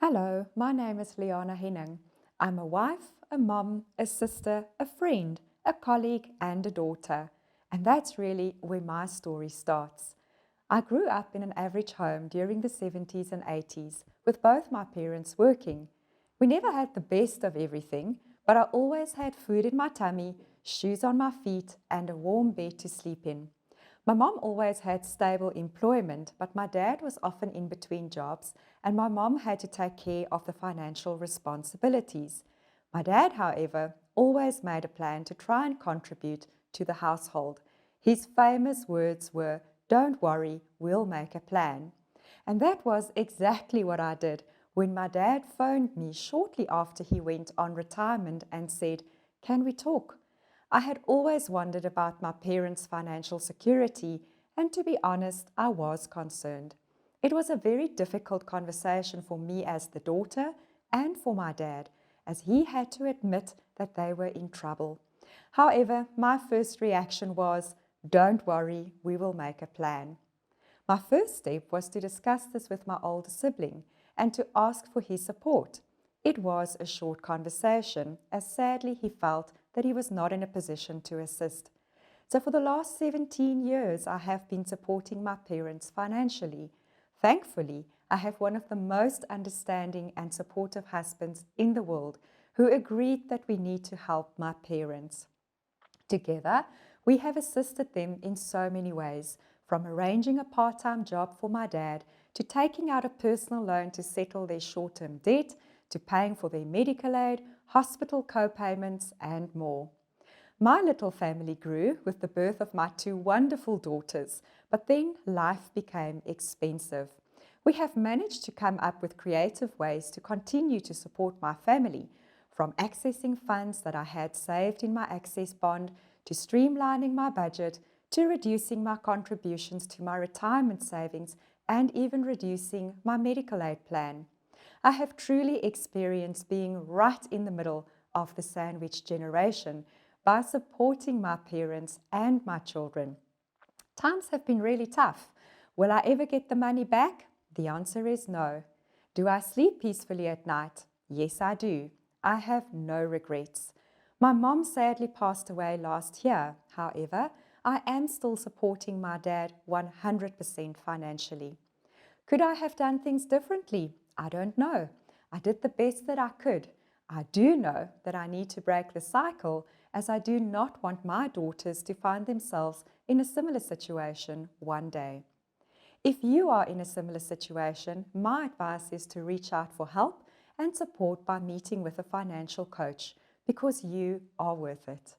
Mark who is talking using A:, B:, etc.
A: Hello, my name is Liana. I'm a wife, a mom, a sister, a friend, a colleague, and a daughter. And that's really where my story starts. I grew up in an average home during the 70s and 80s, with both my parents working. We never had the best of everything, but I always had food in my tummy, shoes on my feet, and a warm bed to sleep in. My mom always had stable employment, but my dad was often in between jobs, and my mom had to take care of the financial responsibilities. My dad, however, always made a plan to try and contribute to the household. His famous words were, "Don't worry, we'll make a plan." And that was exactly what I did when my dad phoned me shortly after he went on retirement and said, "Can we talk?" I had always wondered about my parents' financial security, and to be honest, I was concerned. It was a very difficult conversation for me as the daughter and for my dad, as he had to admit that they were in trouble. However, my first reaction was, "Don't worry, we will make a plan." My first step was to discuss this with my older sibling and to ask for his support. It was a short conversation, as sadly he felt that he was not in a position to assist. So for the last 17 years, I have been supporting my parents financially. Thankfully, I have one of the most understanding and supportive husbands in the world who agreed that we need to help my parents. Together, we have assisted them in so many ways, from arranging a part-time job for my dad, to taking out a personal loan to settle their short-term debt, to paying for their medical aid, hospital co-payments, and more. My little family grew with the birth of my two wonderful daughters, but then life became expensive. We have managed to come up with creative ways to continue to support my family, from accessing funds that I had saved in my access bond, to streamlining my budget, to reducing my contributions to my retirement savings, and even reducing my medical aid plan. I have truly experienced being right in the middle of the sandwich generation by supporting my parents and my children. Times have been really tough. Will I ever get the money back? The answer is no. Do I sleep peacefully at night? Yes, I do. I have no regrets. My mom sadly passed away last year. However, I am still supporting my dad 100% financially. Could I have done things differently? I don't know. I did the best that I could. I do know that I need to break the cycle, as I do not want my daughters to find themselves in a similar situation one day. If you are in a similar situation, my advice is to reach out for help and support by meeting with a financial coach, because you are worth it.